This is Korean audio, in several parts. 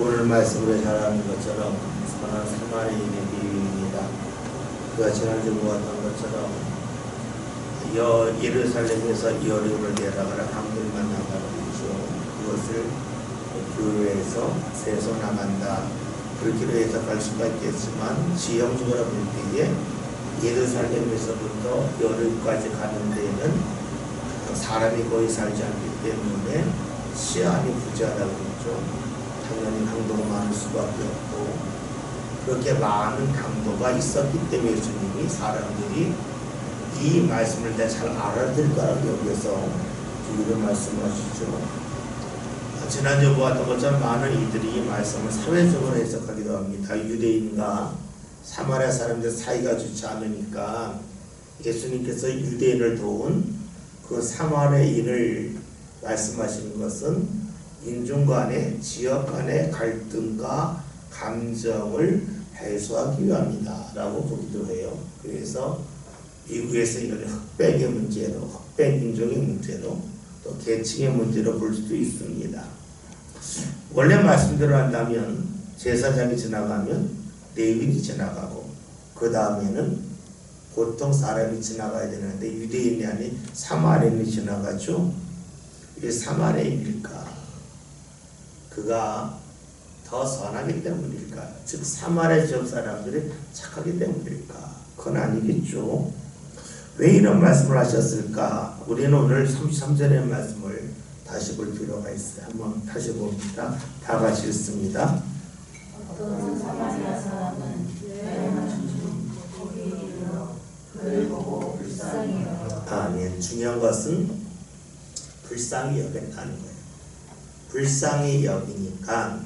오늘 말씀으로 잘 아는 것처럼 선한 사마리아인의 비유입니다. 그가 지난주 보았던 것처럼 예루살렘에서 여리고를 내려가라 강들만 나가죠. 그것을 교회에서 세서 나간다. 그렇게로 해석할 수가 있겠지만 지형적으로 볼 때에 예루살렘에서부터 여리고까지 가는 데에는 사람이 거의 살지 않기 때문에 시야이 부재하다고 했죠. 당연히 강도가 많을 수밖에 없고 그렇게 많은 강도가 있었기 때문에 예수님이 사람들이 이 말씀을 내가 잘 알아들 거라고 여기서 이런 말씀하시죠. 지난주 보았던 것처럼 많은 이들이 이 말씀을 사회적으로 해석하기도 합니다. 유대인과 사마리아 사람들 사이가 좋지 않으니까 예수님께서 유대인을 도운 그 사마리아인을 말씀하시는 것은 인종 간의 지역 간의 갈등과 감정을 해소하기 위함이다 라고 보기도 해요. 그래서 미국에서 이런 흑백의 문제로, 흑백 인종의 문제로, 또 계층의 문제로 볼 수도 있습니다. 원래 말씀대로 한다면 제사장이 지나가면 레위인이 지나가고 그 다음에는 보통 사람이 지나가야 되는데 유대인이 아닌 사마리아인이 지나가죠. 왜 사마리아인일까? 그가 더 선하기 때문일까? 즉 사마리아 지역 사람들이 착하기 때문일까? 그건 아니겠죠. 왜 이런 말씀을 하셨을까? 우리는 오늘 33절의 말씀을 다시 볼 필요가 있어요. 한번 다시 봅니다. 다 같이 읽습니다. 어떤 사마리아 사람은 거기에 이르러 그를 보고 불쌍히 여겨. 아멘. 중요한 것은 불쌍히 여겼다는 거예요. 불쌍히 여기니까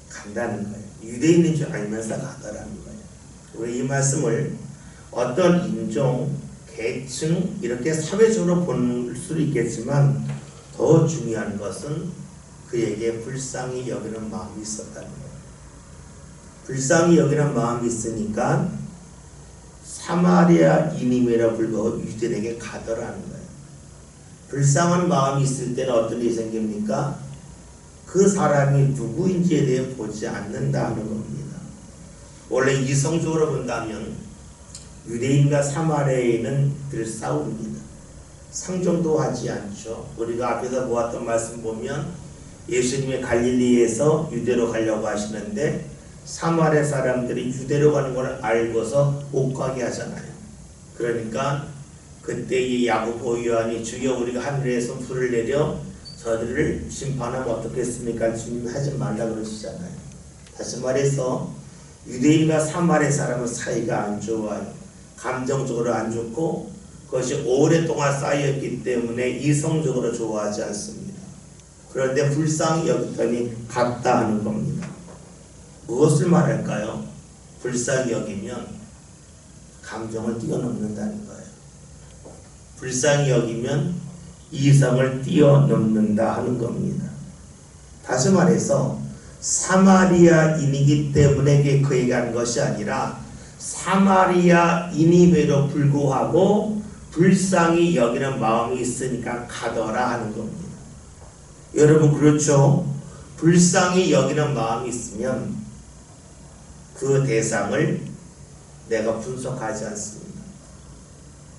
간다는 거예요. 유대인인 줄 알면서 가더라는 거예요. 우리 이 말씀을 어떤 인종, 계층 이렇게 사회적으로 볼 수도 있겠지만 더 중요한 것은 그에게 불쌍히 여기는 마음이 있었다는 거예요. 불쌍히 여기는 마음이 있으니까 사마리아인임에도 불구하고 유대인에게 가더라는 거예요. 불쌍한 마음이 있을 때는 어떤 일이 생깁니까? 그 사람이 누구인지에 대해 보지 않는다는 겁니다. 원래 이성적으로 본다면 유대인과 사마리아인은 늘 싸웁니다. 상종도 하지 않죠. 우리가 앞에서 보았던 말씀 보면 예수님이 갈릴리에서 유대로 가려고 하시는데 사마리아 사람들이 유대로 가는 걸 알고서 못 가게 하잖아요. 그러니까 그때 이 야고보 요한이 주여 우리가 하늘에서 불을 내려 저들을 심판하면 어떻겠습니까? 주님 하지 말라 그러시잖아요. 다시 말해서 유대인과 사마리아 사람은 사이가 안 좋아요. 감정적으로 안 좋고 그것이 오랫동안 쌓였기 때문에 이성적으로 좋아하지 않습니다. 그런데 불쌍히 여겼더니 갔다 하는 겁니다. 무엇을 말할까요? 불쌍히 여기면 감정을 뛰어넘는다는 거예요. 불쌍히 여기면 이성을 뛰어넘는다 하는 겁니다. 다시 말해서 사마리아인이기 때문에 그에게 한 것이 아니라 사마리아인임에도 불구하고 불쌍히 여기는 마음이 있으니까 가더라 하는 겁니다. 여러분 그렇죠? 불쌍히 여기는 마음이 있으면 그 대상을 내가 분석하지 않습니다.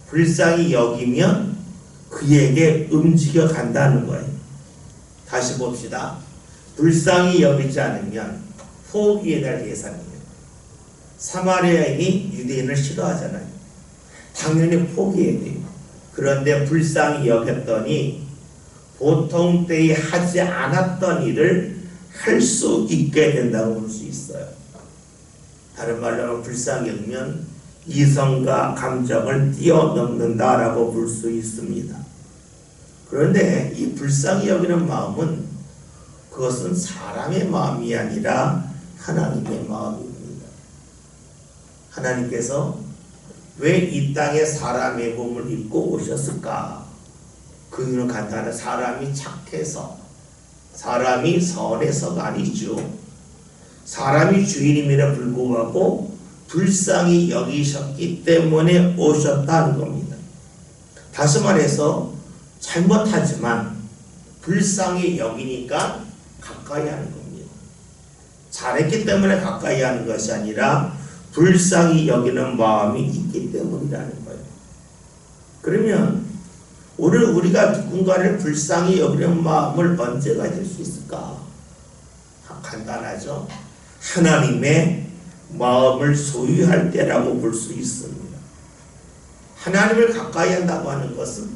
불쌍히 여기면 그에게 움직여 간다는 거예요. 다시 봅시다. 불쌍히 여기지 않으면 포기해야 될 대상이에요. 사마리아인이 유대인을 싫어하잖아요. 당연히 포기해야 돼요. 그런데 불쌍히 여겼더니 보통 때에 하지 않았던 일을 할 수 있게 된다고 볼 수 있어요. 다른 말로 하면 불쌍히 여기면 이성과 감정을 뛰어넘는다라고 볼 수 있습니다. 그런데 이 불쌍히 여기는 마음은 그것은 사람의 마음이 아니라 하나님의 마음입니다. 하나님께서 왜 이 땅에 사람의 몸을 입고 오셨을까? 그 이유는 간단해. 사람이 착해서, 사람이 선해서가 아니죠. 사람이 주인임에도 불구하고 불쌍히 여기셨기 때문에 오셨다는 겁니다. 다시 말해서 잘못하지만 불쌍히 여기니까 가까이 하는 겁니다. 잘했기 때문에 가까이 하는 것이 아니라 불쌍히 여기는 마음이 있기 때문이라는 거예요. 그러면 오늘 우리가 누군가를 불쌍히 여기는 마음을 언제 가질 수 있을까? 간단하죠. 하나님의 마음을 소유할 때라고 볼 수 있습니다. 하나님을 가까이 한다고 하는 것은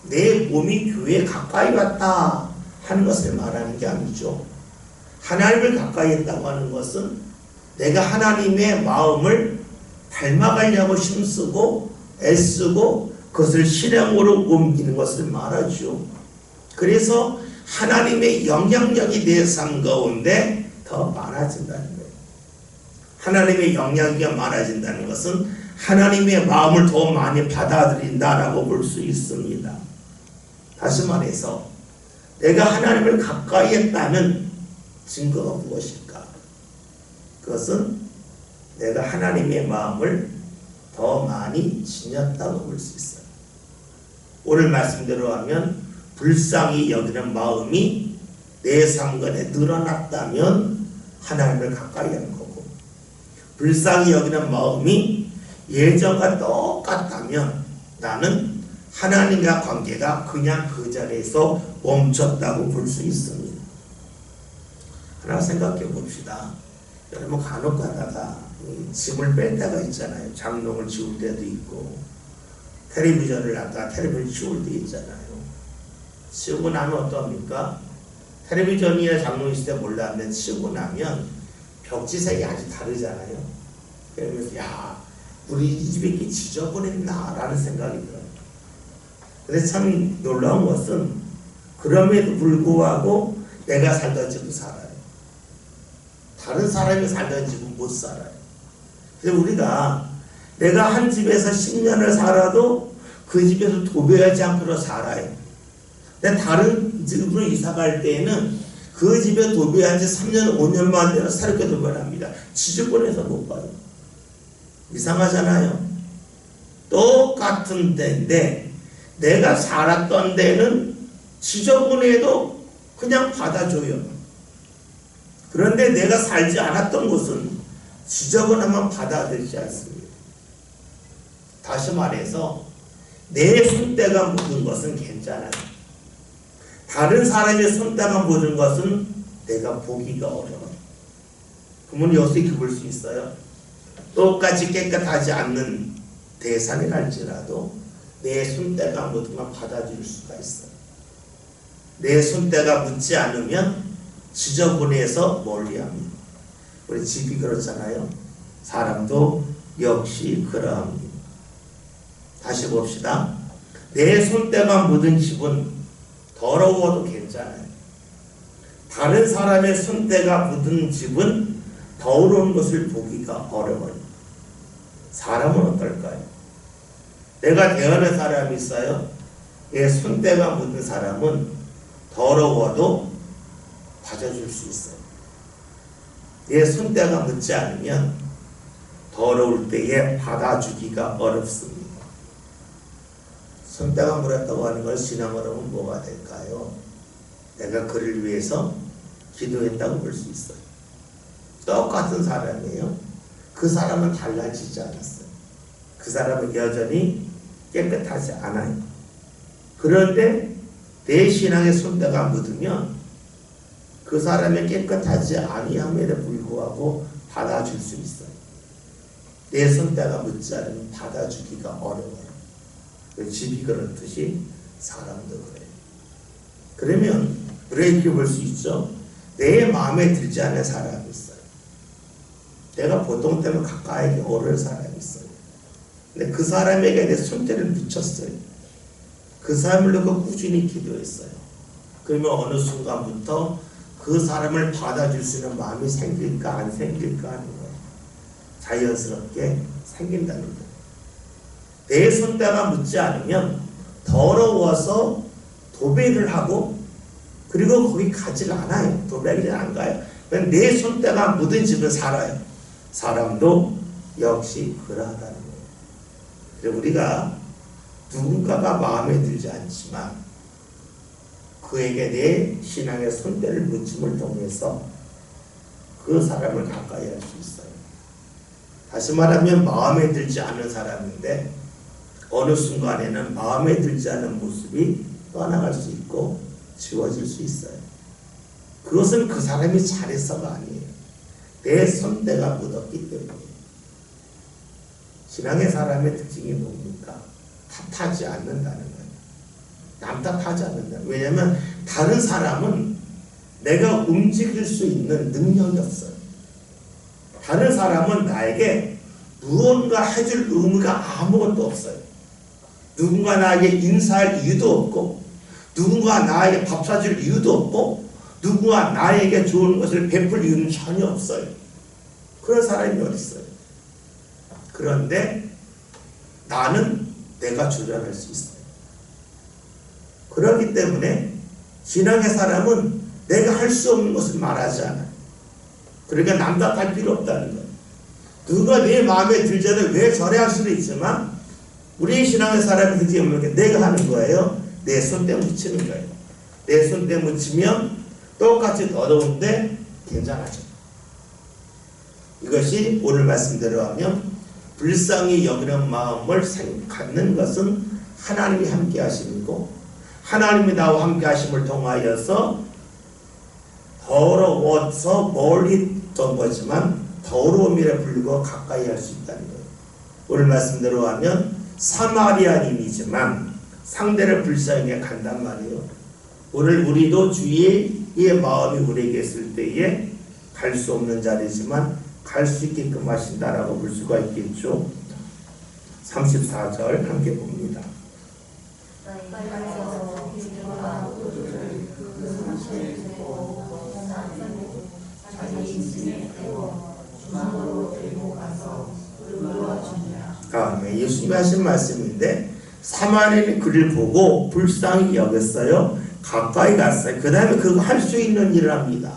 내 몸이 교회에 가까이 왔다 하는 것을 말하는 게 아니죠. 하나님을 가까이 했다고 하는 것은 내가 하나님의 마음을 닮아가려고 힘쓰고 애쓰고 그것을 실행으로 옮기는 것을 말하죠. 그래서 하나님의 영향력이 내 삶 가운데 더 많아진다는 거예요. 하나님의 영향력이 많아진다는 것은 하나님의 마음을 더 많이 받아들인다라고 볼 수 있습니다. 다시 말해서 내가 하나님을 가까이 했다는 증거가 무엇일까? 그것은 내가 하나님의 마음을 더 많이 지녔다고 볼 수 있어요. 오늘 말씀대로 하면 불쌍히 여기는 마음이 내 삶간에 늘어났다면 하나님을 가까이 하는 거고, 불쌍히 여기는 마음이 예전과 똑같다면 나는 하나님과 관계가 그냥 그 자리에서 멈췄다고 볼 수 있습니다. 하나 생각해 봅시다. 여러분 간혹 가다가 짐을 뺄 때가 있잖아요. 장롱을 지울 때도 있고, 텔레비전을 갖다가 텔레비전 치울 때 있잖아요. 치우고 나면 어떡합니까? 텔레비전이나 장롱 있을 때 몰랐는데 치우고 나면 벽지색이 아주 다르잖아요. 그러면서 야, 우리 이 집에 이렇게 지저분했나 라는 생각이 들어요. 근데 참 놀라운 것은 그럼에도 불구하고 내가 살던 집도 살아요. 다른 사람이 살던 집은 못 살아요. 그래서 우리가 내가 한 집에서 10년을 살아도 그 집에서 도배하지 않고 살아요. 근데 다른 집으로 이사 갈 때에는 그 집에 도배한 지 3년, 5년만 되면 새롭게 도배를 합니다. 지저분해서 못 봐요. 이상하잖아요. 똑같은 데인데 내가 살았던 데는 지저분해도 그냥 받아줘요. 그런데 내가 살지 않았던 곳은 지저분하면 받아들이지 않습니다. 다시 말해서 내 손때가 묻은 것은 괜찮아요. 다른 사람의 손때가 묻은 것은 내가 보기가 어려워요. 그러면 여기서 이렇게 볼 수 있어요. 똑같이 깨끗하지 않는 대상이랄지라도 내 손때가 묻으면 받아줄 수가 있어요. 내 손때가 묻지 않으면 지저분해서 멀리합니다. 우리 집이 그렇잖아요. 사람도 역시 그러합니다. 다시 봅시다. 내 손때가 묻은 집은 더러워도 괜찮아요. 다른 사람의 손때가 묻은 집은 더러운 것을 보기가 어려워요. 사람은 어떨까요? 내가 대하는 사람이 있어요. 내 손때가 묻은 사람은 더러워도 봐줘줄 수 있어요. 내 손때가 묻지 않으면 더러울 때에 받아주기가 어렵습니다. 손때가 묻었다고 하는 걸 신앙으로 하면 뭐가 될까요? 내가 그를 위해서 기도했다고 볼 수 있어요. 똑같은 사람이에요. 그 사람은 달라지지 않았어요. 그 사람은 여전히 깨끗하지 않아요. 그런데 내 신앙의 손때가 묻으면 그 사람의 깨끗하지 아니함에도 불구하고 받아줄 수 있어요. 내 손때가 묻지 않으면 받아주기가 어려워요. 집이 그렇듯이 사람도 그래요. 그러면 이렇게 볼 수 있죠. 내 마음에 들지 않는 사람이 있어요. 내가 보통 때면 가까이 오를 사람이 있어요. 근데 그 사람에게 내 손때를 묻혔어요. 그 사람을 놓고 꾸준히 기도했어요. 그러면 어느 순간부터 그 사람을 받아줄 수 있는 마음이 생길까 안 생길까 하는 거예요. 자연스럽게 생긴다는 거예요. 내 손때가 묻지 않으면 더러워서 도배를 하고 그리고 거기 가질 않아요. 도배를 안 가요. 내 손때가 묻은 집을 살아요. 사람도 역시 그러하다는 거예요. 그래서 우리가 누군가가 마음에 들지 않지만 그에게 내 신앙의 손때를 묻힘을 통해서 그 사람을 가까이 할 수 있어요. 다시 말하면 마음에 들지 않은 사람인데 어느 순간에는 마음에 들지 않은 모습이 떠나갈 수 있고 지워질 수 있어요. 그것은 그 사람이 잘해서가 아니에요. 내 손때가 묻었기 때문에. 신앙의 사람의 특징이 뭡니까? 탓하지 않는다는 거예요. 남 탓하지 않는다. 왜냐하면 다른 사람은 내가 움직일 수 있는 능력이 없어요. 다른 사람은 나에게 무언가 해줄 의무가 아무것도 없어요. 누군가 나에게 인사할 이유도 없고, 누군가 나에게 밥 사줄 이유도 없고, 누군가 나에게 좋은 것을 베풀 이유는 전혀 없어요. 그런 사람이 어디 있어요? 그런데 나는 내가 조절할 수 있어요. 그렇기 때문에 신앙의 사람은 내가 할 수 없는 것을 말하지 않아요. 그러니까 남 탓할 필요 없다는 거예요. 누가 내 마음에 들지 않아도 왜 저래 할 수도 있지만 우리 신앙의 사람이 그게 뭐냐? 내가 하는 거예요. 내 손때 묻히는 거예요. 내 손때 묻히면 똑같이 더러운데 괜찮아져. 이것이 오늘 말씀대로 하면 불쌍히 여기는 마음을 갖는 것은 하나님이 함께 하심이고 하나님이 나와 함께 하심을 통하여서 더러워서 멀리 있던 거지만 더러움이라 불리고 가까이 할 수 있다는 거예요. 오늘 말씀대로 하면 사마리아인이지만 상대를 불쌍히 간단 말이에요. 오늘 우리도 주의 마음이 우리에게 있을 때에 갈 수 없는 자리지만 갈 수 있게끔 하신다라고 볼 수가 있겠죠. 34절 함께 봅니다. 예수님이 하신 말씀인데 사마리아인이 그를 보고 불쌍히 여겼어요. 가까이 갔어요. 그 다음에 그거 할 수 있는 일을 합니다.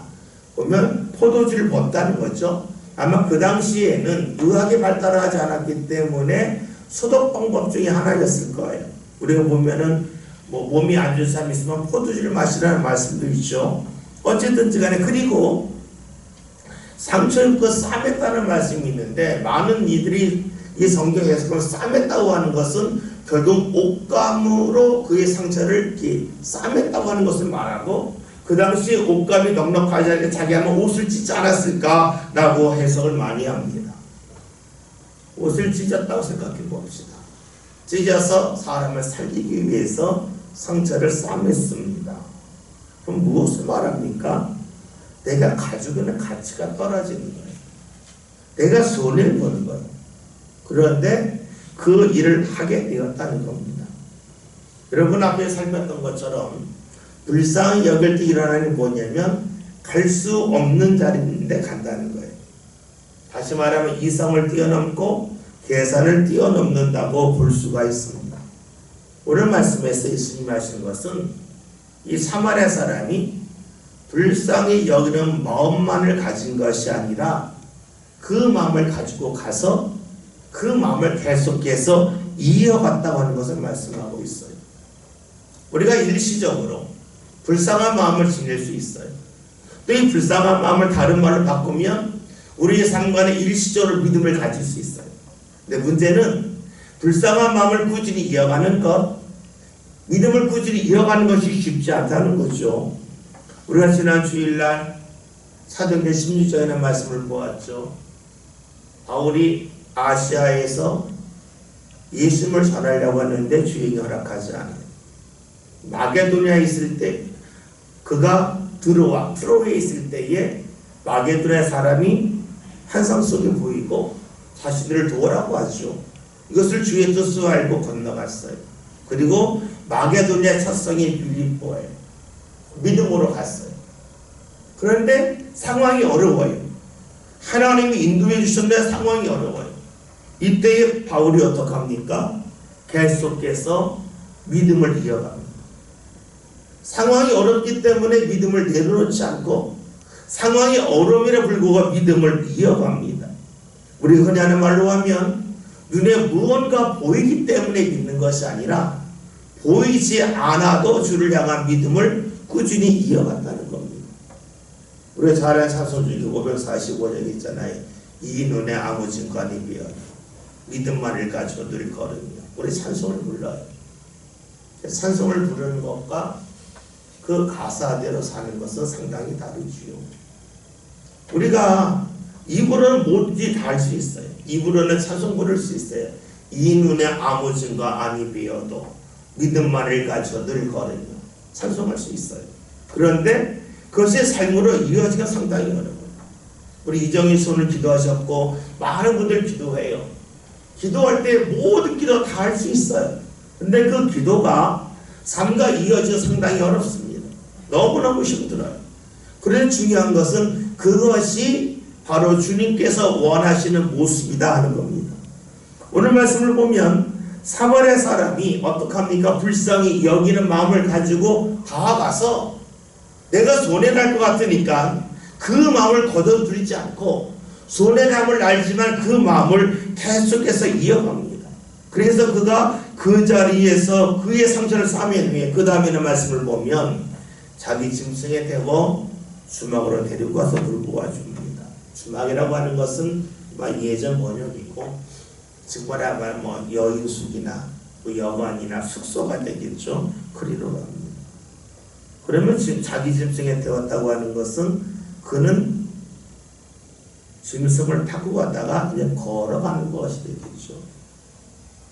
보면 포도주를 벗다는 거죠. 아마 그 당시에는 의학이 발달하지 않았기 때문에 소독 방법 중에 하나였을 거예요. 우리가 보면은 몸이 안 좋은 사람이 있으면 포도주를 마시라는 말씀도 있죠. 어쨌든지 간에 그리고 상처 입고 싸맸다는 말씀이 있는데 많은 이들이 이 성경 해석을 싸맸다고 하는 것은 결국 옷감으로 그의 상처를 싸맸다고 하는 것을 말하고 그 당시 옷감이 넉넉하지 않게 자기 아마 옷을 찢지 않았을까라고 해석을 많이 합니다. 옷을 찢었다고 생각해 봅시다. 찢어서 사람을 살리기 위해서 상처를 싸맸습니다. 그럼 무엇을 말합니까? 내가 가지고 있는 가치가 떨어지는 거예요. 내가 손해를 보는 거예요. 그런데 그 일을 하게 되었다는 겁니다. 여러분 앞에 살폈던 것처럼 불쌍히 여길 때 일어나는 게 뭐냐면 갈 수 없는 자리인데 간다는 거예요. 다시 말하면 이성을 뛰어넘고 계산을 뛰어넘는다고 볼 수가 있습니다. 오늘 말씀에서 예수님이 하시는 것은 이 사마리아 사람이 불쌍히 여기는 마음만을 가진 것이 아니라 그 마음을 가지고 가서 그 마음을 계속해서 이어갔다고 하는 것을 말씀하고 있어요. 우리가 일시적으로 불쌍한 마음을 지닐 수 있어요. 또 이 불쌍한 마음을 다른 말로 바꾸면 우리의 상관에 일시적으로 믿음을 가질 수 있어요. 근데 문제는 불쌍한 마음을 꾸준히 이어가는 것, 믿음을 꾸준히 이어가는 것이 쉽지 않다는 거죠. 우리가 지난 주일날 사도행전 16장의 말씀을 보았죠. 바울이 아시아에서 예수님을 전하려고 하는데 주에게 허락하지 않아요. 마게도냐에 있을 때 그가 들어와 트로에 있을 때에 마게도냐 사람이 환상 속에 보이고 자신들을 도우라고 하죠. 이것을 주의 뜻으로 알고 건너갔어요. 그리고 마게도냐 첫 성이 빌립보에 믿음으로 갔어요. 그런데 상황이 어려워요. 하나님이 인도해 주셨는데 상황이 어려워요. 이때에 바울이 어떻게 합니까? 계속해서 믿음을 이어갑니다. 상황이 어렵기 때문에 믿음을 내려놓지 않고 상황이 어려움에도 불구하고 믿음을 이어갑니다. 우리 흔히 하는 말로 하면 눈에 무언가 보이기 때문에 믿는 것이 아니라 보이지 않아도 주를 향한 믿음을 꾸준히 이어간다는 겁니다. 우리가 잘 아는 찬송 중에 545절 있잖아요. 이 눈에 아무 증거니 비어 믿음만을 가지고 늘 걸으며. 우리 찬송을 불러요. 찬송을 부르는 것과 그 가사대로 사는 것은 상당히 다르지요. 우리가 입으로는 뭐든지 다 할 수 있어요. 입으로는 찬송 부를 수 있어요. 이 눈에 아무 증거 아니 비어도 믿음만을 가지고 늘 걸으며 찬송할 수 있어요. 그런데 그것이 삶으로 이어지기가 상당히 어려워요. 우리 이정희 손을 기도하셨고 많은 분들 기도해요. 기도할 때 모든 기도 다 할 수 있어요. 근데 그 기도가 삶과 이어지기가 상당히 어렵습니다. 너무너무 힘들어요. 그래서 중요한 것은 그것이 바로 주님께서 원하시는 모습이다 하는 겁니다. 오늘 말씀을 보면 사마리아 사람이 어떡합니까? 불쌍히 여기는 마음을 가지고 다가가서 내가 손해날 것 같으니까 그 마음을 거둬들이지 않고 손해남을 알지만 그 마음을 계속해서 이어갑니다. 그래서 그가 그 자리에서 그의 상처를 싸맨 후에 그 다음에는 말씀을 보면 자기 짐승에 태워 주막으로 데리고 와서 들고 와줍니다. 주막이라고 하는 것은 예전 번역이고 즉 말하면 여인숙이나 여관이나 숙소가 되겠죠. 그리로 갑니다. 그러면 지금 자기 짐승에 태웠다고 하는 것은 그는 짐승을 타고 가다가 그냥 걸어가는 것이 되겠죠.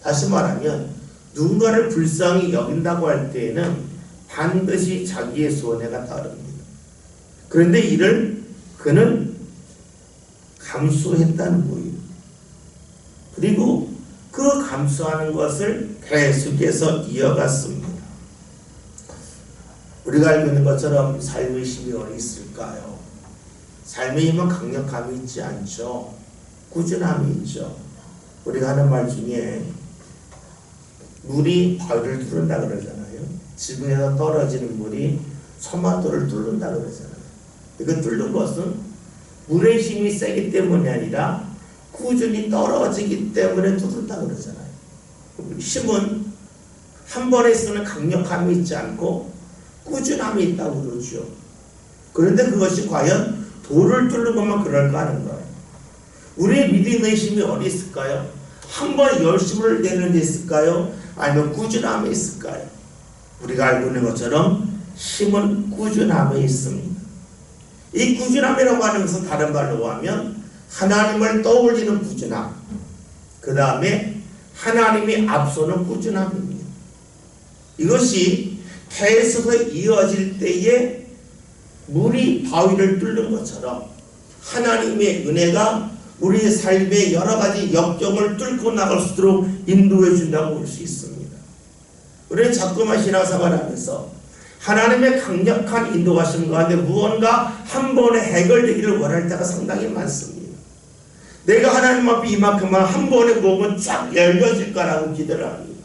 다시 말하면 누군가를 불쌍히 여긴다고 할 때에는 반드시 자기의 손해가 따릅니다. 그런데 이를 그는 감수했다는 거예요. 그리고 그 감수하는 것을 계속해서 이어갔습니다. 우리가 알고 있는 것처럼 삶의 힘이 어디 있을까요? 삶의 힘은 강력함이 있지 않죠. 꾸준함이 있죠. 우리가 하는 말 중에 물이 바위를 뚫는다 그러잖아요. 지붕에서 떨어지는 물이 서마도를 뚫는다 그러잖아요. 이거 뚫는 것은 물의 힘이 세기 때문이 아니라 꾸준히 떨어지기 때문에 뚫는다 그러잖아요. 힘은 한 번에 쓰는 강력함이 있지 않고 꾸준함이 있다고 그러죠. 그런데 그것이 과연 돌을 뚫는 것만 그럴까 하는 거예요. 우리의 믿음의 힘이 어디 있을까요? 한 번 열심을 내는 데 있을까요? 아니면 꾸준함에 있을까요? 우리가 알고 있는 것처럼 힘은 꾸준함에 있습니다. 이 꾸준함이라고 하는 것은 다른 말로 하면 하나님을 떠올리는 꾸준함, 그 다음에 하나님이 앞서는 꾸준함입니다. 이것이 계속 이어질 때에 물이 바위를 뚫는 것처럼 하나님의 은혜가 우리의 삶의 여러 가지 역경을 뚫고 나갈 수 있도록 인도해 준다고 볼 수 있습니다. 우리는 자꾸만 신앙생활을 하면서 하나님의 강력한 인도하심 가운데 무언가 한 번에 해결되기를 원할 때가 상당히 많습니다. 내가 하나님 앞에 이만큼만 한 번에 목은 쫙 열려질까라고 기도를 합니다.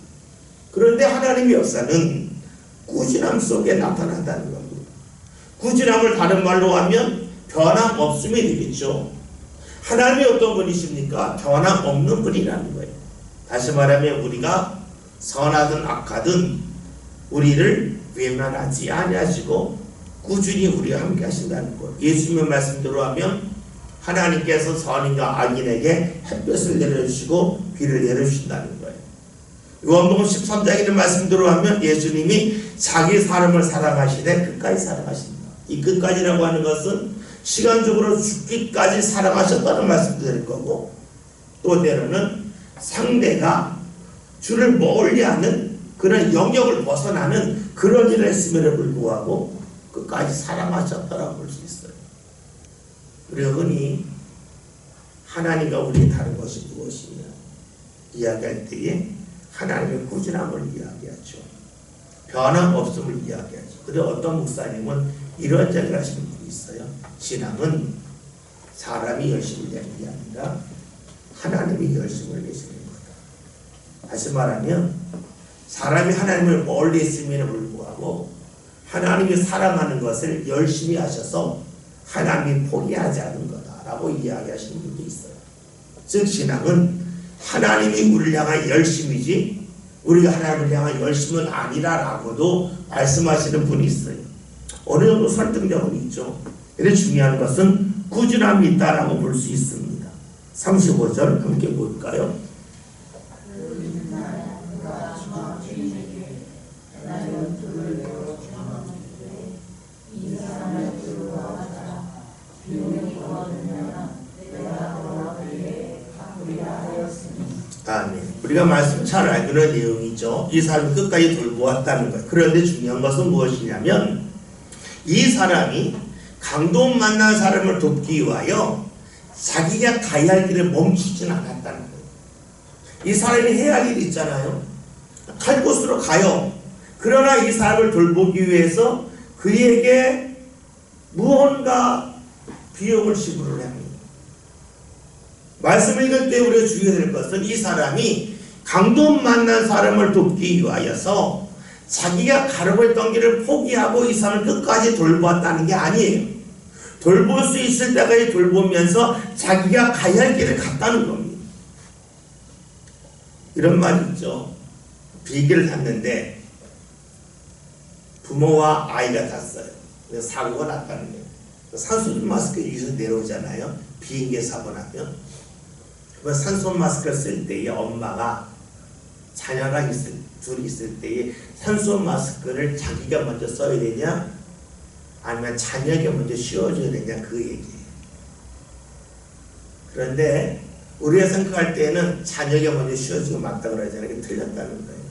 그런데 하나님의 역사는 꾸준함 속에 나타난다는 겁니다. 꾸준함을 다른 말로 하면 변함없음이 되겠죠. 하나님이 어떤 분이십니까? 변함없는 분이라는 거예요. 다시 말하면 우리가 선하든 악하든 우리를 외면하지 아니하시고 꾸준히 우리와 함께 하신다는 거예요. 예수님의 말씀대로 하면 하나님께서 선인과 악인에게 햇볕을 내려주시고 비를 내려주신다는 거예요. 요한복음 13장에 있는 말씀대로 하면 예수님이 자기 사람을 사랑하시되 끝까지 사랑하신다. 이 끝까지라고 하는 것은 시간적으로 죽기까지 사랑하셨다는 말씀도 될 거고, 또 때로는 상대가 주를 멀리하는 그런 영역을 벗어나는 그런 일을 했음에도 불구하고 끝까지 사랑하셨다라고 볼 수 있어요. 우리가 흔히 하나님과 우리의 다른 것이 무엇이냐 이야기할 때에 하나님의 꾸준함을 이야기하죠. 변함없음을 이야기하죠. 그런데 어떤 목사님은 이런 얘기를 하시는 분이 있어요. 신앙은 사람이 열심히 내는 게 아니라 하나님이 열심을 내시는 거다. 다시 말하면 사람이 하나님을 멀리 있음에도 불구하고 하나님이 사랑하는 것을 열심히 하셔서 하나님이 포기하지 않은 거다라고 이야기하시는 분도 있어요. 즉 신앙은 하나님이 우리를 향한 열심이지 우리가 하나님을 향한 열심은 아니라라고도 말씀하시는 분이 있어요. 어느 정도 설득력은 있죠. 근데 중요한 것은 꾸준함이 있다라고 볼 수 있습니다. 35절 함께 볼까요? 아멘. 우리가 말씀 잘 알고는 내용이죠. 이 사람이 끝까지 돌보았다는 것. 그런데 중요한 것은 무엇이냐면 이 사람이 강도 만난 사람을 돕기 위하여 자기가 가야 할 길을 멈추진 않았다는 거예요. 이 사람이 해야 할 일이 있잖아요. 갈 곳으로 가요. 그러나 이 사람을 돌보기 위해서 그에게 무언가 비용을 지불을 합니다. 말씀을 읽을 때 우리가 주의해야 될 것은 이 사람이 강도 만난 사람을 돕기 위하여서 자기가 가려고 했던 길을 포기하고 이 사람을 끝까지 돌보았다는 게 아니에요. 돌볼 수 있을 때까지 돌보면서 자기가 가야 할 길을 갔다는 겁니다. 이런 말 있죠. 비행기를 탔는데 부모와 아이가 탔어요. 그래서 사고가 났다는 거예요. 산소 마스크 여기서 내려오잖아요. 비행기에 사고 나면. 산소 마스크를 쓸 때에 엄마가 자녀랑 둘이 있을 때에 산소 마스크를 자기가 먼저 써야 되냐 아니면 자녀에게 먼저 씌워줘야 되냐 그 얘기예요. 그런데 우리가 생각할 때는 자녀에게 먼저 씌워주고 맞다고 그러잖아요. 그게 틀렸다는 거예요.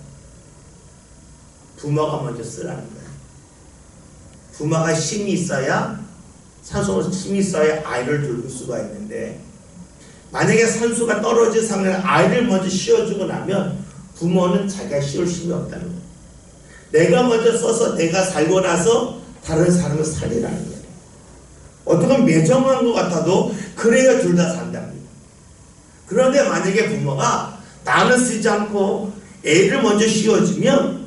부모가 먼저 쓰라는 거예요. 부모가 힘이 있어야 산소 힘이 있어야 아이를 돌볼 수가 있는데 만약에 산소가 떨어진 상황에 아이를 먼저 씌워주고 나면 부모는 자기가 씌울 힘이 없다는 거예요. 내가 먼저 써서 내가 살고 나서 다른 사람을 살리라는 거예요. 어떻게 보면 매정한 것 같아도 그래야 둘 다 산답니다. 그런데 만약에 부모가 나는 쓰지 않고 애를 먼저 씌워주면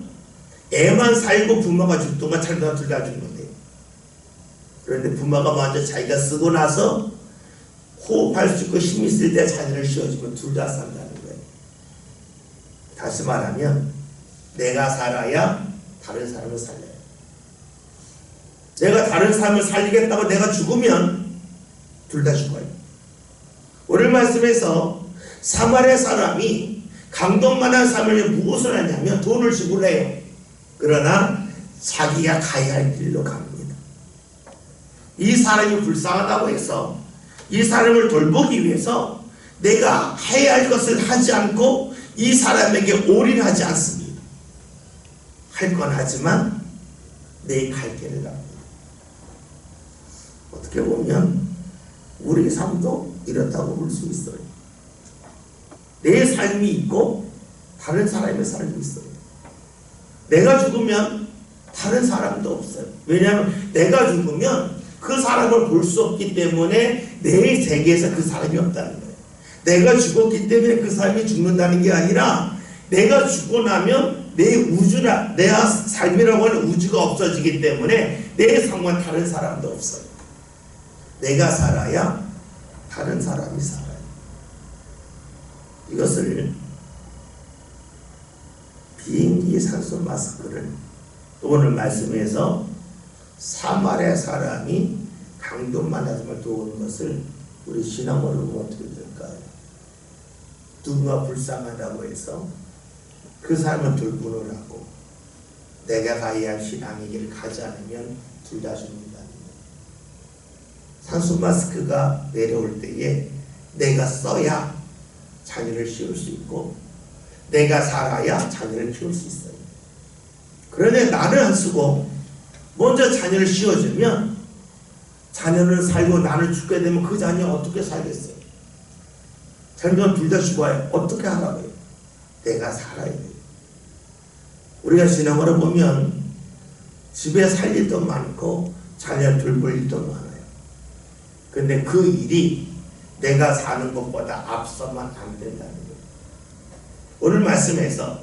애만 살고 부모가 죽든가 살다가 둘 다 죽는 거예요. 그런데 부모가 먼저 자기가 쓰고 나서 호흡할 수 있고 힘이 있을 때 자녀를 씌워주면 둘 다 산다는 거예요. 다시 말하면 내가 살아야 다른 사람을 살려요. 내가 다른 사람을 살리겠다고 내가 죽으면 둘 다 죽어요. 오늘 말씀에서 사마리아 사람이 강도만한 사람을 무엇을 하냐면 돈을 지불해요. 그러나 자기가 가야 할 길로 갑니다. 이 사람이 불쌍하다고 해서 이 사람을 돌보기 위해서 내가 해야 할 것을 하지 않고 이 사람에게 올인하지 않습니다. 할 건 하지만 내 갈 길을 갑니다. 어떻게 보면 우리 삶도 이렇다고 볼 수 있어요. 내 삶이 있고 다른 사람의 삶이 있어요. 내가 죽으면 다른 사람도 없어요. 왜냐하면 내가 죽으면 그 사람을 볼 수 없기 때문에 내 세계에서 그 사람이 없다는 거예요. 내가 죽었기 때문에 그 사람이 죽는다는 게 아니라 내가 죽고 나면 내 우주나 내 삶이라고 하는 우주가 없어지기 때문에 내 삶과 다른 사람도 없어요. 내가 살아야 다른 사람이 살아요. 이것을 비행기 산소 마스크를 오늘 말씀에서 사마리아 사람이 강도만 하지만 도우는 것을 우리 신앙으로 보면 어떻게 될까요? 누군가 불쌍하다고 해서 그 사람을 돌보느라고 내가 가야 할 신앙의 길을 가지 않으면 둘 다 죽는다. 산소 마스크가 내려올 때에 내가 써야 자녀를 씌울 수 있고 내가 살아야 자녀를 키울 수 있어요. 그런데 나는 안 쓰고 먼저 자녀를 씌워주면 자녀를 살고 나는 죽게 되면 그 자녀 어떻게 살겠어요? 자녀는 둘 다 죽어요. 어떻게 하라고요? 내가 살아야 돼요. 우리가 신앙으로 보면 집에 살 일도 많고 자녀를 돌볼 일도 많아요. 근데 그 일이 내가 사는 것보다 앞서만 안 된다는 거예요. 오늘 말씀에서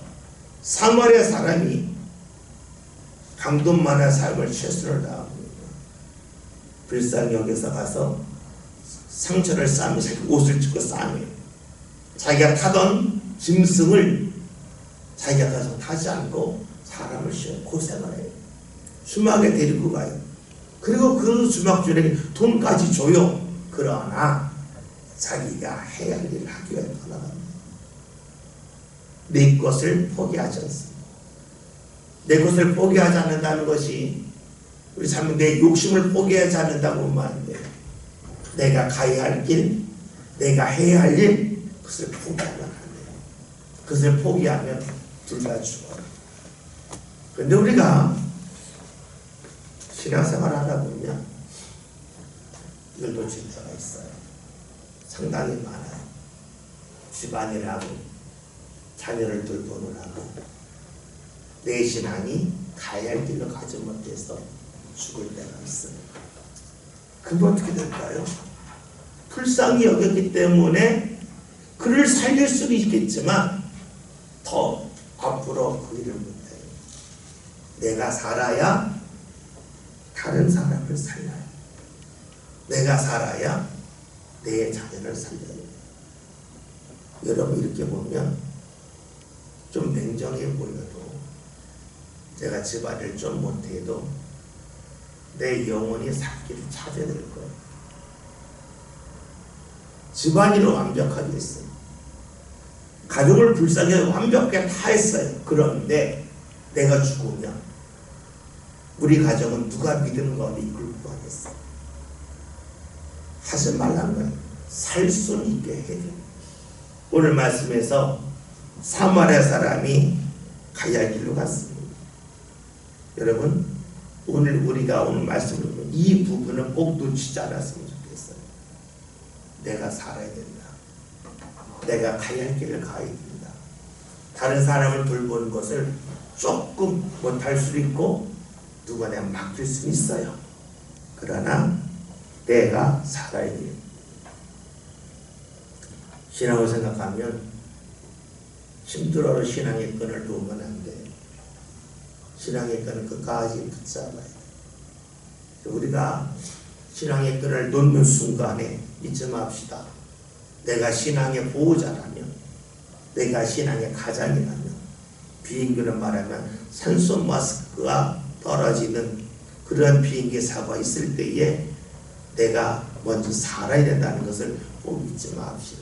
사마리아 사람이 강도만한 삶을 최선을 다합니다. 불쌍히 여기서 가서 상처를 싸매서 옷을 찢고 싸매요. 자기가 타던 짐승을 자기가 더 이상 타지 않고 사람을 씌워 고생을 해요. 흉하게 데리고 가요. 그리고 그 주막주에게 돈까지 줘요. 그러나 자기가 해야 할 일을 하기 위해 떠나갑니다. 내 것을 포기하지 않습니다. 내 것을 포기하지 않는다는 것이 우리 삶에 내 욕심을 포기하지 않는다고 하면 안 돼요. 내가 가야 할 길, 내가 해야 할 일, 그것을 포기하면 안 돼요. 그것을 포기하면 둘 다 죽어요. 그런데 우리가 신앙생활 하다 보면 이걸 놓칠 때가 있어요. 상당히 많아요. 집안일하고 자녀를 돌보느라고 내 신앙이 가야 할 길로 가지 못해서 죽을 때가 있어요. 그럼 어떻게 될까요? 불쌍히 여겼기 때문에 그를 살릴 수는 있겠지만 더 앞으로 그 일을 못해요. 내가 살아야 다른 사람을 살려요. 내가 살아야 내 자녀를 살려요. 여러분 이렇게 보면 좀 냉정해 보여도 제가 집안일 좀 못해도 내 영혼이 살 길을 찾아야 될 거예요. 집안일은 완벽하게 했어요. 가족을 불쌍히 완벽하게 다 했어요. 그런데 내가 죽으면 우리 가정은 누가 믿는 가운데 이끌 거 하겠어요. 하지 말라는 거예요. 살 수는 있게 해야 돼요. 오늘 말씀에서 사마리아 사람이 가야 할 길로 갔습니다. 여러분 오늘 우리가 오늘 말씀을 보면 이 부분은 꼭 놓치지 않았으면 좋겠어요. 내가 살아야 된다. 내가 가야 할 길을 가야 된다. 다른 사람을 돌보는 것을 조금 못할 수 있고 누구나 맡길 수 있어요. 그러나 내가 살아야 돼요. 신앙을 생각하면 힘들어도 신앙의 끈을 놓으면 안 돼요. 신앙의 끈을 끝까지 붙잡아야 돼요. 우리가 신앙의 끈을 놓는 순간에 잊지 맙시다. 내가 신앙의 보호자라면, 내가 신앙의 가장이라면, 비행기로 말하면 산소 마스크가 떨어지는 그런 비행기 사고가 있을 때에 내가 먼저 살아야 된다는 것을 꼭 잊지 맙시다.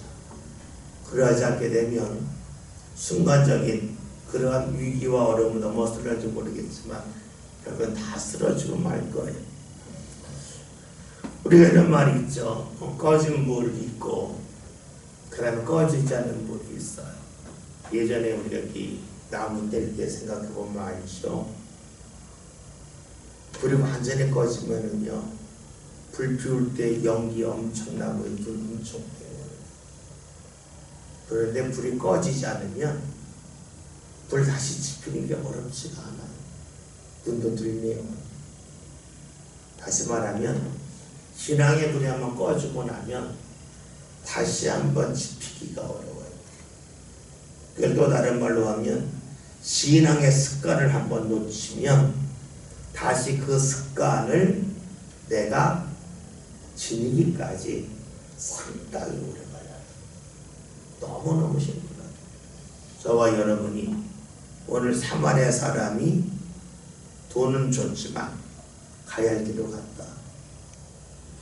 그러하지 않게 되면 순간적인 그러한 위기와 어려움을 넘어 쓰러질지 모르겠지만 결국은 다 쓰러지고 말 거예요. 우리가 이런 말이 있죠. 꺼진 물이 있고 그 다음에 꺼지지 않는 물이 있어요. 예전에 우리가 이 나무 뗄 때 생각해보면 알죠. 불이 완전히 꺼지면은요, 불 피울 때 연기 엄청나고 불 엄청 돼요. 그런데 불이 꺼지지 않으면 불 다시 지피는 게 어렵지가 않아요. 눈도 들리네요. 다시 말하면 신앙의 불이 한번 꺼지고 나면 다시 한번 지피기가 어려워요. 그걸 또 다른 말로 하면 신앙의 습관을 한번 놓치면 다시 그 습관을 내가 지니기까지 상당히 오래 걸려요. 너무너무 힘들어요. 저와 여러분이 오늘 사마리아 사람이 돈은 줬지만 가야 할 길로 갔다.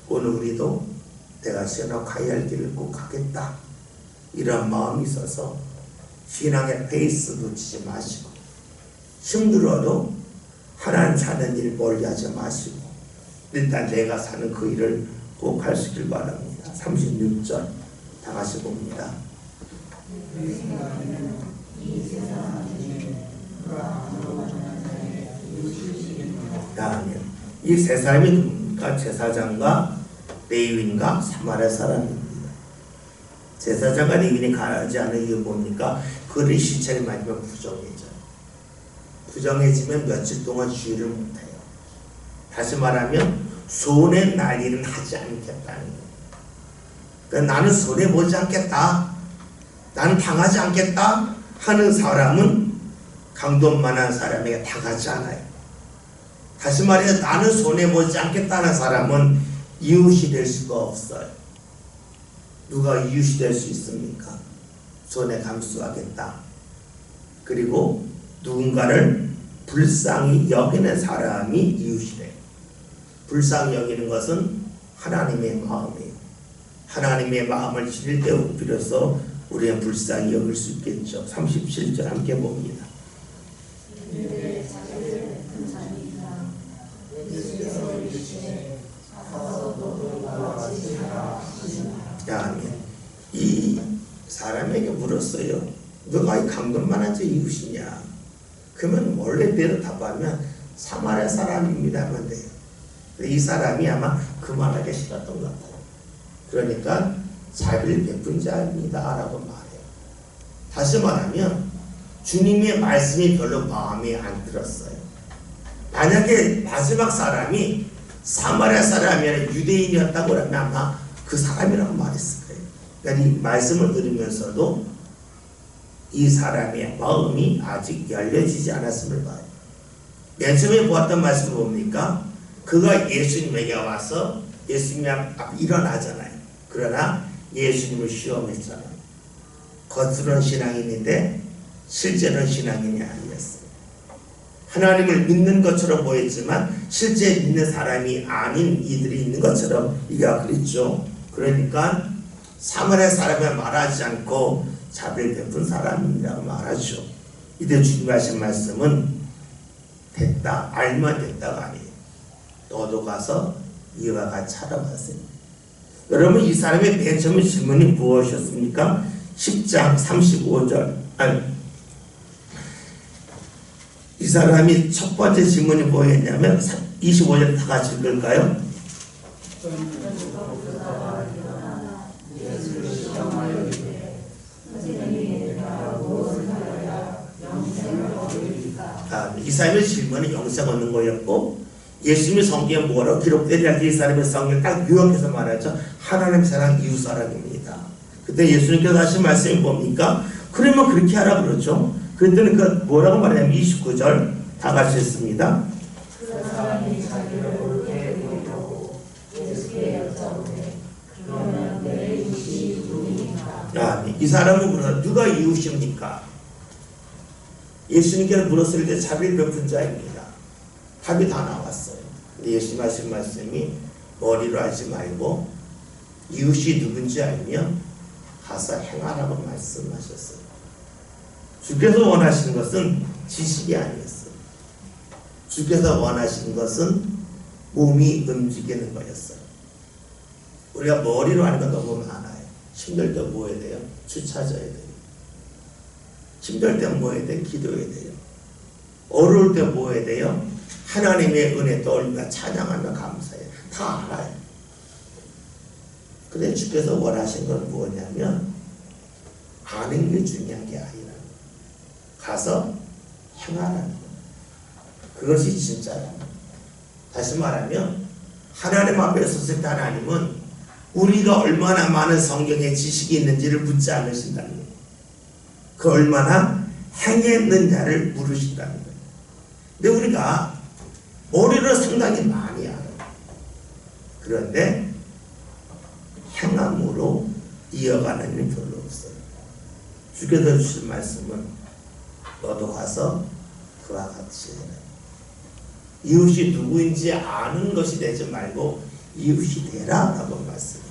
오늘 우리도 내가 신앙 가야 할 길을 꼭 가겠다. 이런 마음이 있어서 신앙의 페이스 놓치지 마시고 힘들어도 하나님 사는 일 멀리 하지 마시고 일단 내가 사는 그 일을 꼭 할 수 있길 바랍니다. 36절 다 같이 봅니다. 다음에 이 세 사람이 누굽니까? 제사장과 레위인과 사마리아 사람입니다. 제사장과 레위인이 가지 않은 이유 뭡니까? 그들의 시체를 맞으면 부정해져요. 부정해지면 며칠 동안 주의를 못해요. 다시 말하면 손해 날 일은 하지 않겠다는 거예요. 그러니까 나는 손해보지 않겠다, 나는 당하지 않겠다 하는 사람은 강돈만한 사람에게 당하지 않아요. 다시 말해서 나는 손해보지 않겠다는 사람은 이웃이 될 수가 없어요. 누가 이웃이 될 수 있습니까? 손해 감수하겠다. 그리고 누군가를 불쌍히 여기는 사람이 이웃이래요. 불쌍히 여기는 것은 하나님의 마음이에요. 하나님의 마음을 지닐 때 비로소 우리는 불쌍히 여길 수 있겠죠. 37절 함께 봅니다. 아멘. 이 사람에게 물었어요. 너가 이 강건만한 자 이웃이냐? 그러면 원래 대로 답하면 사마리아 사람입니다 하면 돼요. 이 사람이 아마 그 말하기 싫었던 것 같아요. 그러니까 자비를 베푼 자입니다 라고 말해요. 다시 말하면 주님의 말씀이 별로 마음에 안 들었어요. 만약에 마지막 사람이 사마리아 사람이 아니라 유대인이었다고 하면 아마 그 사람이라고 말했을 거예요. 그러니까 이 말씀을 들으면서도 이 사람의 마음이 아직 열려지지 않았음을 봐요. 맨 처음에 보았던 말씀을 봅니까? 그가 예수님에게 와서 예수님 앞에 일어나잖아요. 그러나 예수님을 시험했잖아요. 겉으로는 신앙인인데 실제로는 신앙인이 아니었어요. 하나님을 믿는 것처럼 보였지만 실제 믿는 사람이 아닌 이들이 있는 것처럼 이가 그랬죠. 그러니까 사마리아 사람을 말하지 않고 자비를 베푼 사람이라고 말하죠. 이때 주님 하신 말씀은 됐다, 알면 됐다가 아니에요. 너도 가서 이와 같이 찾아봤어요. 여러분 이 사람의 맨 처음 질문이 무엇이었습니까? 10장 35절 이 사람이 첫 번째 질문이 뭐였냐면 25절 다 같이 읽을까요? 이 사람의 질문은 영생 얻는 거였고 예수님의 성경에 뭐라고 기록되지 않게 이 사람의 성경을 딱 요약해서 말하죠. 하나님 사랑 이웃 사랑입니다. 그때 예수님께서 하신 말씀이 뭡니까? 그러면 그렇게 하라 그러죠. 그랬더니 그 뭐라고 말하냐면 29절 다 같이 했습니다. 그 사람이 자기를 옳게 보이려고 예수께 여쭤보되 그러면 내 이웃이 누구입니까? 이 사람은 물어 누가 이웃입니까? 예수님께서 물었을 때 자비를 베푼 자입니다. 답이 다 나왔어요. 근데 예수님 하신 말씀이 머리로 하지 말고 이웃이 누군지 알면 가서 행하라고 말씀하셨어요. 주께서 원하시는 것은 지식이 아니었어요. 주께서 원하시는 것은 몸이 움직이는 거였어요. 우리가 머리로 하는 건 너무 많아요. 힘들 때 뭐 해야 돼요? 주 찾아야 돼요. 힘들 때 뭐 해야 돼요? 기도해야 돼요. 어려울 때 뭐 해야 돼요? 하나님의 은혜 떠올리며 찬양하며 감사해요. 다 알아요. 근데 주께서 원하신 건 뭐냐면 아는 게 중요한 게 아니라 가서 행하라는 거예요. 그것이 진짜예요. 다시 말하면 하나님 앞에 섰을 때 하나님은 우리가 얼마나 많은 성경의 지식이 있는지를 묻지 않으신다는 거예요. 그 얼마나 행했느냐를 물으신다는 거예요. 근데 우리가 머리를 상당히 많이 알아요. 그런데 행함으로 이어가는 일이 별로 없어요. 주께서 주신 말씀은 너도 가서 그와 같이 해라. 이웃이 누구인지 아는 것이 되지 말고 이웃이 되라 라고 말씀해요.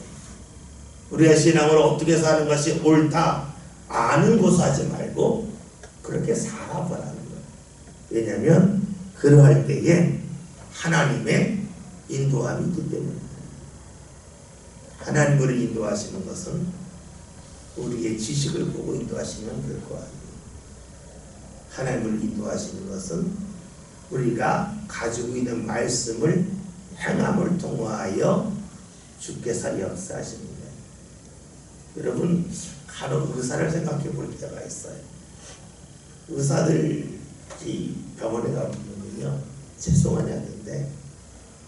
우리가 신앙을 어떻게 사는 것이 옳다 아는 고사하지 말고 그렇게 살아보라는 거예요. 왜냐하면 그러할 때에 하나님의 인도함이 있기 때문입니다. 하나님 우리를 인도하시는 것은 우리의 지식을 보고 인도하시면 될 거 아니에요. 하나님을 인도하시는 것은 우리가 가지고 있는 말씀을 행함을 통하여 주께서 역사하십니다. 여러분 간혹 의사를 생각해 볼 때가 있어요. 의사들이 병원에 가보면요 죄송하냐는데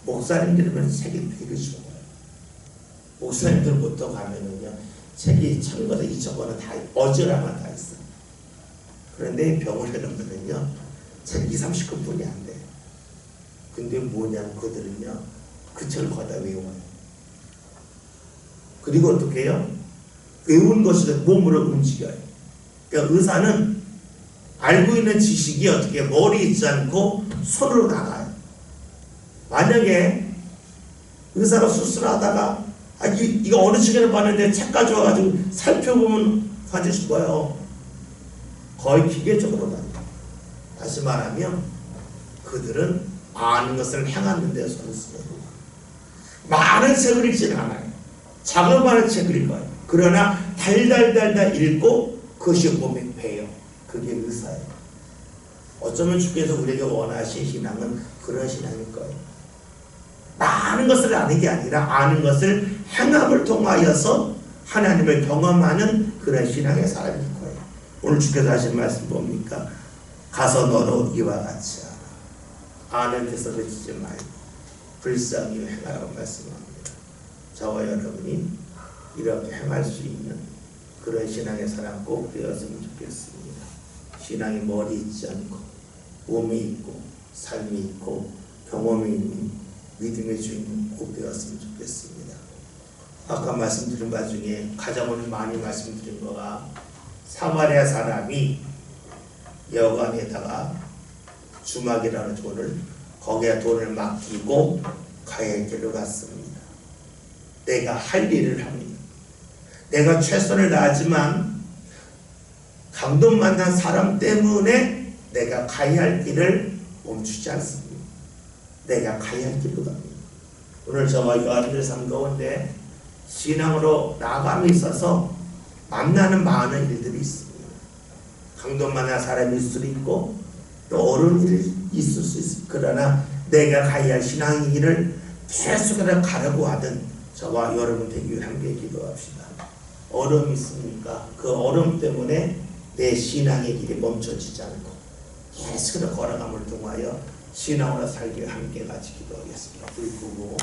목사님들이면 책이 되게 좋아요. 목사님들부터 가면은요 책이 1000권, 2000권은 다 어지러면 다 있어요. 그런데 병원에 가면은요 책 20-30권뿐이 안 돼요. 근데 뭐냐면 그들은요 그 책을 거다 외워요. 그리고 어떻게 해요? 외운 것을 몸으로 움직여요. 그러니까 의사는 알고 있는 지식이 어떻게 머리에 있지 않고 손으로 나가요. 만약에 의사로 수술하다가 이거 어느 시간에 봤는데 책 가져와가지고 살펴보면 환자 죽어요. 거의 기계적으로 다녀요. 다시 말하면 그들은 아는 것을 행하는 데 손쓰고 많은 책을 읽지는 않아요. 자그마한 책을 읽어요. 그러나 달달달달 읽고 그것이 몸에 배요. 그게 의사예요. 어쩌면 주께서 우리에게 원하신 신앙은 그런 신앙일 거예요. 많은 것을 아는 게 아니라 아는 것을 행함을 통하여서 하나님을 경험하는 그런 신앙의 사람일 거예요. 오늘 주께서 하신 말씀 뭡니까? 가서 너로 이와 같이 하라. 아는 데서 그치지 말고 불쌍히 행하라고 말씀합니다. 저와 여러분이 이렇게 행할 수 있는 그런 신앙의 사람 꼭 되었으면 좋겠습니다. 신앙이 머리 있지 않고 몸이 있고 삶이 있고 경험이 있는 믿음의 주인공 꼭 되었으면 좋겠습니다. 아까 말씀드린 바 중에 가장 오늘 많이 말씀드린 거가 사마리아 사람이 여관에다가 주막이라는 돈을 거기에 돈을 맡기고 가야 길로 갔습니다. 내가 할 일을 합니다. 내가 최선을 다하지만 강도 만난 사람 때문에 내가 가야 할 길을 멈추지 않습니다. 내가 가야 할 길로 갑니다. 오늘 저와 여러분들 삶 가운데 신앙으로 나감이 있어서 만나는 많은 일들이 있습니다. 강도 만난 사람이 있을 수도 있고 또 어려운 일이 있을 수 있습니다. 그러나 내가 가야 할 신앙의 길을 계속해서 가려고 하던 저와 여러분 되기 위해 함께 기도합시다. 어려움이 있습니까? 그 어려움 때문에 내 신앙의 길이 멈춰지지 않고 계속해서 걸어감을 통하여 신앙으로 살기 위해 함께 같이 기도하겠습니다. 불 끄고